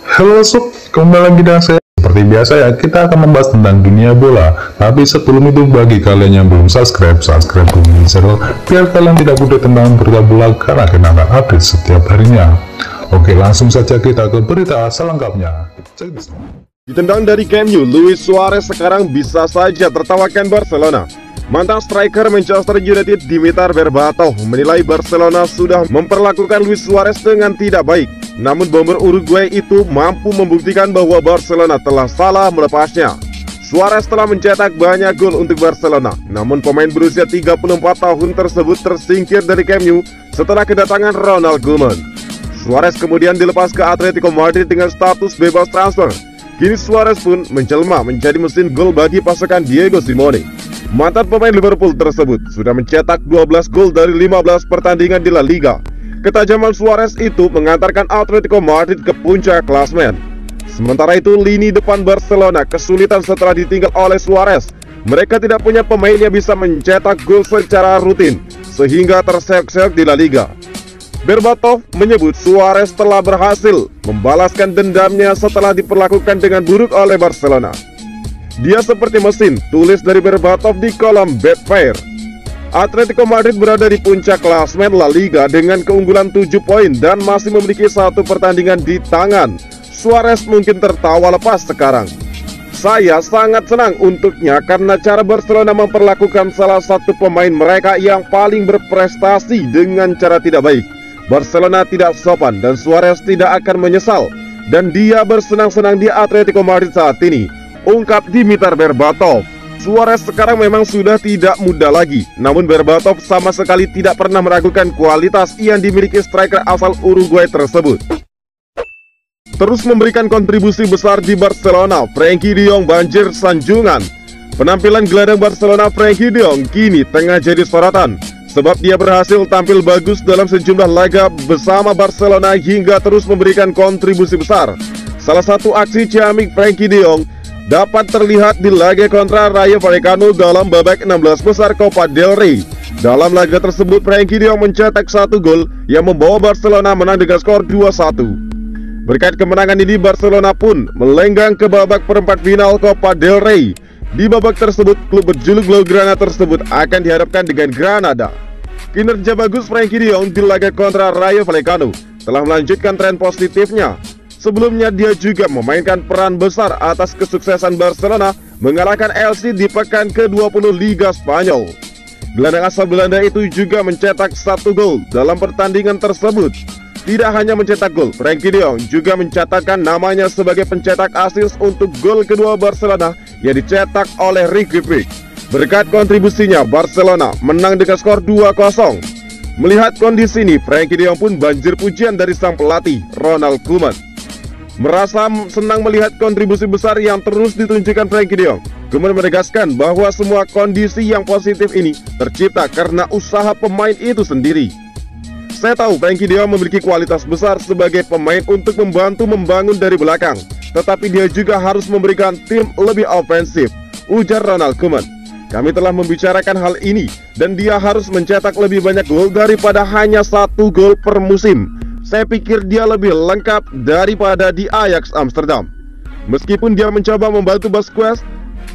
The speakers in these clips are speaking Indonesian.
Halo sob, kembali lagi dengan saya. Seperti biasa ya, kita akan membahas tentang dunia bola. Tapi sebelum itu, bagi kalian yang belum subscribe dulu di channel, biar kalian tidak mudah tentang berita bola karena kita akan update setiap harinya. Oke, langsung saja kita ke berita selengkapnya. Ditendang dari Camp Nou, Luis Suarez sekarang bisa saja tertawakan Barcelona. Mantan striker Manchester United Dimitar Berbatov menilai Barcelona sudah memperlakukan Luis Suarez dengan tidak baik. Namun bomber Uruguay itu mampu membuktikan bahwa Barcelona telah salah melepasnya. Suarez telah mencetak banyak gol untuk Barcelona, namun pemain berusia 34 tahun tersebut tersingkir dari Camp Nou setelah kedatangan Ronald Koeman. Suarez kemudian dilepas ke Atletico Madrid dengan status bebas transfer. Kini Suarez pun menjelma menjadi mesin gol bagi pasukan Diego Simeone. Mantan pemain Liverpool tersebut sudah mencetak 12 gol dari 15 pertandingan di La Liga. Ketajaman Suarez itu mengantarkan Atletico Madrid ke puncak klasemen. Sementara itu, lini depan Barcelona kesulitan setelah ditinggal oleh Suarez. Mereka tidak punya pemain yang bisa mencetak gol secara rutin, sehingga terseok-seok di La Liga. Berbatov menyebut Suarez telah berhasil membalaskan dendamnya setelah diperlakukan dengan buruk oleh Barcelona. Dia seperti mesin, tulis dari Berbatov di kolom Betfair. Atletico Madrid berada di puncak klasemen La Liga dengan keunggulan 7 poin dan masih memiliki 1 pertandingan di tangan. Suarez mungkin tertawa lepas sekarang. Saya sangat senang untuknya karena cara Barcelona memperlakukan salah satu pemain mereka yang paling berprestasi dengan cara tidak baik. Barcelona tidak sopan dan Suarez tidak akan menyesal, dan dia bersenang-senang di Atletico Madrid saat ini, ungkap Dimitar Berbatov. Suarez sekarang memang sudah tidak muda lagi, namun Berbatov sama sekali tidak pernah meragukan kualitas yang dimiliki striker asal Uruguay tersebut. Terus memberikan kontribusi besar di Barcelona, Frenkie de Jong banjir sanjungan. Penampilan gelandang Barcelona Frenkie de Jong kini tengah jadi sorotan, sebab dia berhasil tampil bagus dalam sejumlah laga bersama Barcelona hingga terus memberikan kontribusi besar. Salah satu aksi ciamik Frenkie de Jong dapat terlihat di laga kontra Rayo Vallecano dalam babak 16 besar Copa del Rey. Dalam laga tersebut, Frenkie de Jong mencetak 1 gol yang membawa Barcelona menang dengan skor 2-1. Berkat kemenangan ini, Barcelona pun melenggang ke babak perempat final Copa del Rey. Di babak tersebut, klub berjuluk Blaugrana tersebut akan dihadapkan dengan Granada. Kinerja bagus Frenkie de Jong di laga kontra Rayo Vallecano telah melanjutkan tren positifnya. Sebelumnya dia juga memainkan peran besar atas kesuksesan Barcelona mengalahkan Elche di pekan ke-20 Liga Spanyol. Gelandang asal Belanda itu juga mencetak 1 gol dalam pertandingan tersebut. Tidak hanya mencetak gol, Frenkie de Jong juga mencatatkan namanya sebagai pencetak assist untuk gol kedua Barcelona yang dicetak oleh Ricky Puig. Berkat kontribusinya, Barcelona menang dengan skor 2-0. Melihat kondisi ini, Frenkie de Jong pun banjir pujian dari sang pelatih, Ronald Koeman. Merasa senang melihat kontribusi besar yang terus ditunjukkan Frenkie de Jong. Koeman menegaskan bahwa semua kondisi yang positif ini tercipta karena usaha pemain itu sendiri. Saya tahu Frenkie de Jong memiliki kualitas besar sebagai pemain untuk membantu membangun dari belakang, tetapi dia juga harus memberikan tim lebih ofensif, ujar Ronald Koeman. Kami telah membicarakan hal ini dan dia harus mencetak lebih banyak gol daripada hanya 1 gol per musim. Saya pikir dia lebih lengkap daripada di Ajax Amsterdam. Meskipun dia mencoba membantu Busquets,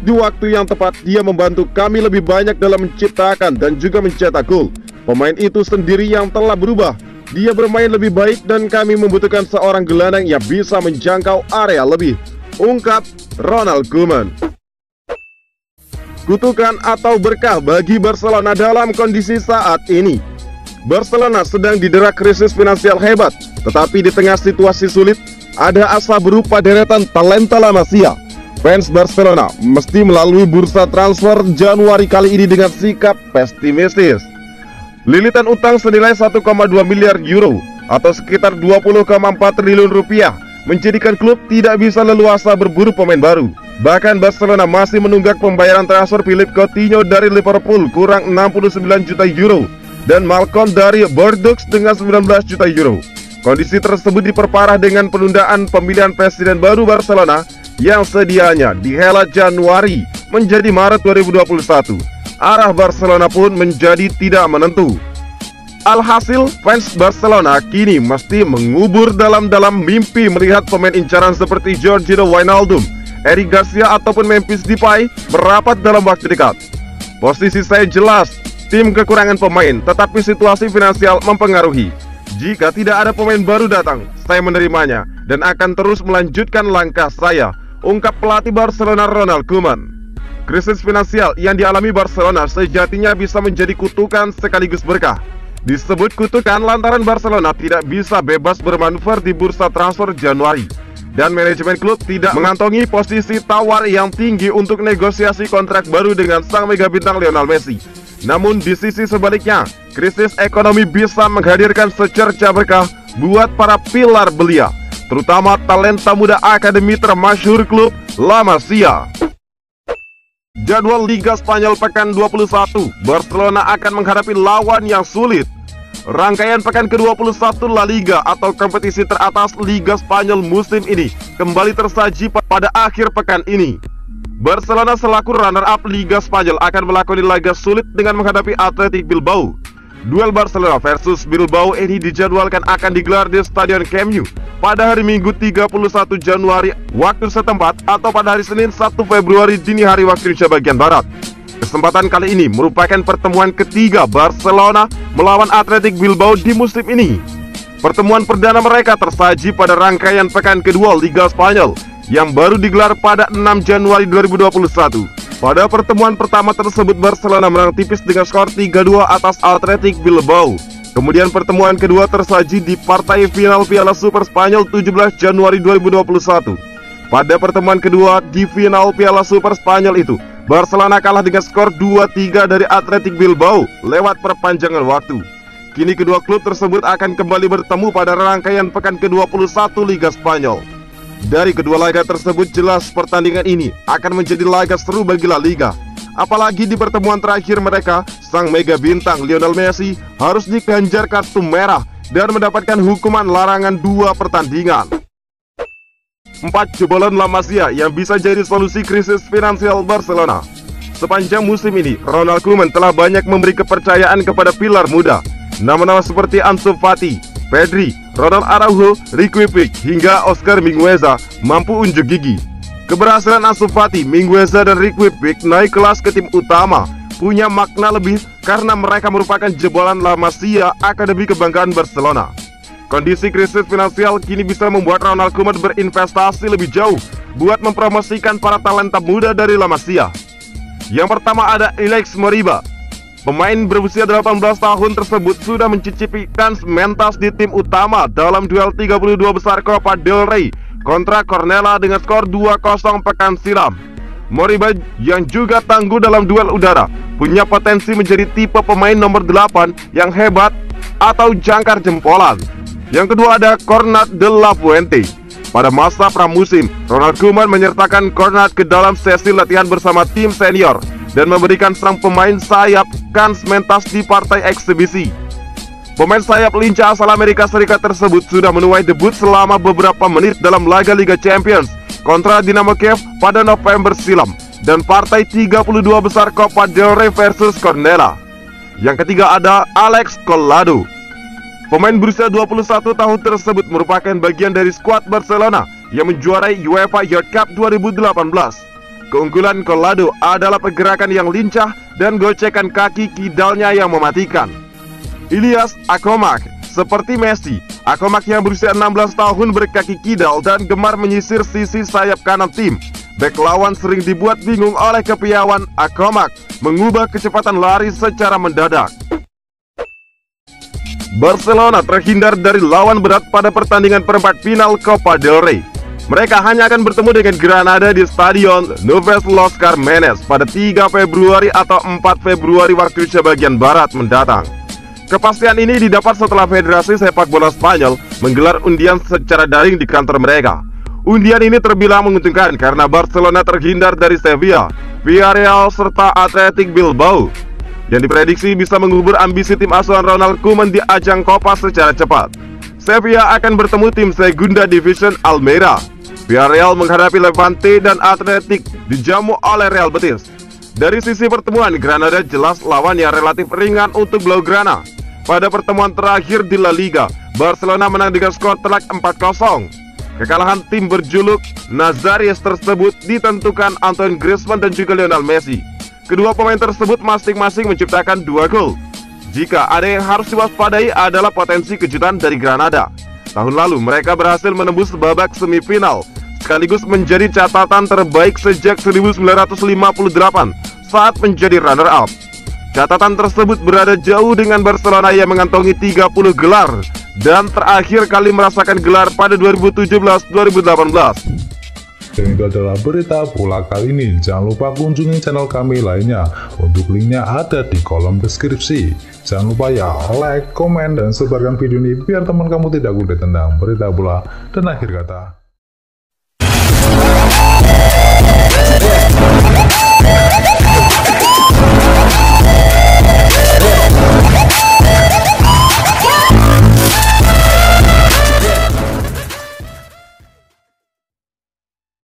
di waktu yang tepat dia membantu kami lebih banyak dalam menciptakan dan juga mencetak gol. Pemain itu sendiri yang telah berubah. Dia bermain lebih baik dan kami membutuhkan seorang gelandang yang bisa menjangkau area lebih, ungkap Ronald Koeman. Kutukan atau berkah bagi Barcelona dalam kondisi saat ini. Barcelona sedang didera krisis finansial hebat, tetapi di tengah situasi sulit, ada asa berupa deretan talenta La Masia. Fans Barcelona mesti melalui bursa transfer Januari kali ini dengan sikap pesimistis. Lilitan utang senilai 1,2 miliar euro atau sekitar 20,4 triliun rupiah menjadikan klub tidak bisa leluasa berburu pemain baru. Bahkan Barcelona masih menunggak pembayaran transfer Philippe Coutinho dari Liverpool kurang 69 juta euro dan Malcolm dari Bordeaux dengan 19 juta euro. Kondisi tersebut diperparah dengan penundaan pemilihan presiden baru Barcelona yang sedianya dihelat Januari menjadi Maret 2021. Arah Barcelona pun menjadi tidak menentu. Alhasil, fans Barcelona kini mesti mengubur dalam-dalam mimpi melihat pemain incaran seperti Georginio Wijnaldum, Eric Garcia ataupun Memphis Depay merapat dalam waktu dekat. Posisi saya jelas, tim kekurangan pemain, tetapi situasi finansial mempengaruhi. Jika tidak ada pemain baru datang, saya menerimanya dan akan terus melanjutkan langkah saya, ungkap pelatih Barcelona Ronald Koeman. Krisis finansial yang dialami Barcelona sejatinya bisa menjadi kutukan sekaligus berkah. Disebut kutukan lantaran Barcelona tidak bisa bebas bermanuver di bursa transfer Januari, dan manajemen klub tidak mengantongi posisi tawar yang tinggi untuk negosiasi kontrak baru dengan sang mega bintang Lionel Messi. Namun di sisi sebaliknya, krisis ekonomi bisa menghadirkan secerca berkah buat para pilar belia, terutama talenta muda akademi termasyhur klub La Masia. Jadwal Liga Spanyol pekan 21, Barcelona akan menghadapi lawan yang sulit. Rangkaian pekan ke-21 La Liga atau kompetisi teratas Liga Spanyol musim ini kembali tersaji pada akhir pekan ini. Barcelona selaku runner-up Liga Spanyol akan melakoni laga sulit dengan menghadapi Athletic Bilbao. Duel Barcelona versus Bilbao ini dijadwalkan akan digelar di Stadion Camp Nou pada hari Minggu 31 Januari waktu setempat atau pada hari Senin 1 Februari dini hari waktu Indonesia bagian Barat. Kesempatan kali ini merupakan pertemuan ketiga Barcelona melawan Athletic Bilbao di musim ini. Pertemuan perdana mereka tersaji pada rangkaian pekan kedua Liga Spanyol yang baru digelar pada 6 Januari 2021. Pada pertemuan pertama tersebut Barcelona menang tipis dengan skor 3-2 atas Athletic Bilbao. Kemudian pertemuan kedua tersaji di partai final Piala Super Spanyol 17 Januari 2021. Pada pertemuan kedua di final Piala Super Spanyol itu, Barcelona kalah dengan skor 2-3 dari Athletic Bilbao lewat perpanjangan waktu. Kini kedua klub tersebut akan kembali bertemu pada rangkaian pekan ke-21 Liga Spanyol. Dari kedua laga tersebut jelas pertandingan ini akan menjadi laga seru bagi La Liga. Apalagi di pertemuan terakhir mereka, sang mega bintang Lionel Messi harus diganjar kartu merah dan mendapatkan hukuman larangan 2 pertandingan. 4 jebolan La Masia yang bisa jadi solusi krisis finansial Barcelona. Sepanjang musim ini, Ronald Koeman telah banyak memberi kepercayaan kepada pilar muda. Nama-nama seperti Ansu Fati, Pedri, Ronald Araujo, Riqui Puig, hingga Oscar Mingueza mampu unjuk gigi. Keberhasilan Ansu Fati, Mingueza, dan Riqui Puig naik kelas ke tim utama punya makna lebih karena mereka merupakan jebolan La Masia, akademi kebanggaan Barcelona. Kondisi krisis finansial kini bisa membuat Ronald Koeman berinvestasi lebih jauh buat mempromosikan para talenta muda dari La Masia. Yang pertama ada Alex Moriba. Pemain berusia 18 tahun tersebut sudah mencicipi kans mentas di tim utama dalam duel 32 besar Copa del Rey kontra Cornellà dengan skor 2-0 pekan silam. Moriba yang juga tangguh dalam duel udara punya potensi menjadi tipe pemain nomor 8 yang hebat atau jangkar jempolan. Yang kedua ada Cornat de la Fuente. Pada masa pramusim, Ronald Koeman menyertakan Cornat ke dalam sesi latihan bersama tim senior dan memberikan sang pemain sayap kans mentas di partai eksibisi. Pemain sayap lincah asal Amerika Serikat tersebut sudah menuai debut selama beberapa menit dalam laga Liga Champions kontra Dinamo Kiev pada November silam dan partai 32 besar Copa del Rey versus Cornellà. Yang ketiga ada Alex Collado. Pemain berusia 21 tahun tersebut merupakan bagian dari skuad Barcelona yang menjuarai UEFA Youth Cup 2018. Keunggulan Collado adalah pergerakan yang lincah dan gocekan kaki kidalnya yang mematikan. Ilias Akomak, seperti Messi, Akomak yang berusia 16 tahun berkaki kidal dan gemar menyisir sisi sayap kanan tim. Bek lawan sering dibuat bingung oleh kepiawaian Akomak mengubah kecepatan lari secara mendadak. Barcelona terhindar dari lawan berat pada pertandingan perempat final Copa del Rey. Mereka hanya akan bertemu dengan Granada di Stadion Nueves Los Carmenes pada 3 Februari atau 4 Februari waktu Indonesia bagian Barat mendatang. Kepastian ini didapat setelah Federasi Sepak Bola Spanyol menggelar undian secara daring di kantor mereka. Undian ini terbilang menguntungkan karena Barcelona terhindar dari Sevilla, Villarreal, serta Athletic Bilbao, yang diprediksi bisa mengubur ambisi tim asuhan Ronald Koeman di ajang Copa secara cepat. Sevilla akan bertemu tim Segunda Division Almeria. Villarreal menghadapi Levante dan Athletic dijamu oleh Real Betis. Dari sisi pertemuan, Granada jelas lawan yang relatif ringan untuk Blaugrana. pada pertemuan terakhir di La Liga, Barcelona menang dengan skor telak 4-0. Kekalahan tim berjuluk Nazaris tersebut ditentukan Antoine Griezmann dan juga Lionel Messi. Kedua pemain tersebut masing-masing menciptakan 2 gol. Jika ada yang harus diwaspadai adalah potensi kejutan dari Granada. Tahun lalu mereka berhasil menembus babak semifinal, sekaligus menjadi catatan terbaik sejak 1958 saat menjadi runner-up. Catatan tersebut berada jauh dengan Barcelona yang mengantongi 30 gelar dan terakhir kali merasakan gelar pada 2017-2018. Dan itu adalah berita bola kali ini. Jangan lupa kunjungi channel kami lainnya. Untuk linknya ada di kolom deskripsi. Jangan lupa ya like, komen, dan sebarkan video ini biar teman kamu tidak kudet tentang berita bola dan akhir kata.